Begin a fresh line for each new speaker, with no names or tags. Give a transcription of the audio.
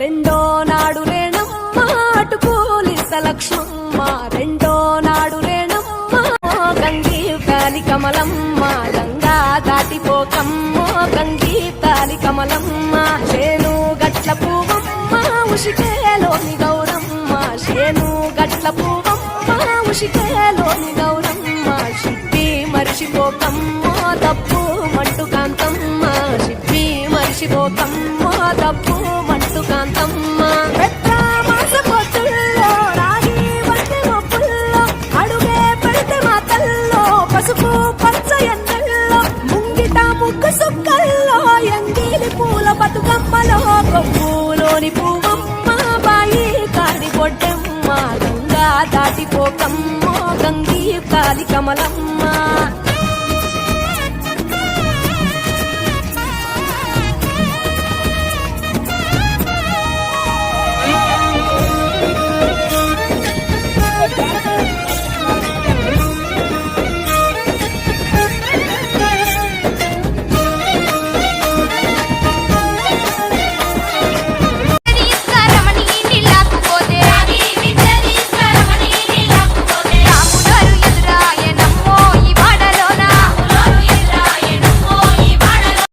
రెండో నాడు రేణమ్మ అటుకూలిస లక్ష్మమ్మ రెండో నాడు రేణమ్మ గంగి కాలి కమలమ్మ గంగా దాటిపోకమ్మ గంగి తాలి కమలమ్మ చేను గట్ల పువ్వమ్మ ఉషికేలోని గౌరమ్మ చేను గట్ల పువ్వమ్మ ఉషికేలోని గౌరమ్మ సిప్పి మరిచిపోకమ్మ తప్పు మంటు కాంతమ్మ సిప్పి మరిచిపోకమ్మ తప్పు మంటు కాంతమ్మ మాస పొత్తుల్లో రాగి వంటి మొప్పుల్లో అడుగే పెడితే మాతల్లో పసుపు పచ్చ ఎండల్లో ముంగిట ముగ్గు సుక్కల్లో ఎంగిలి పూల బతుకమ్మలో కొవ్వులోని పువ్వమ్మ బాయి కాడి పొడ్డమ్మ గంగా దాటిపోకమ్మ గంగి కాలి కమలమ్మ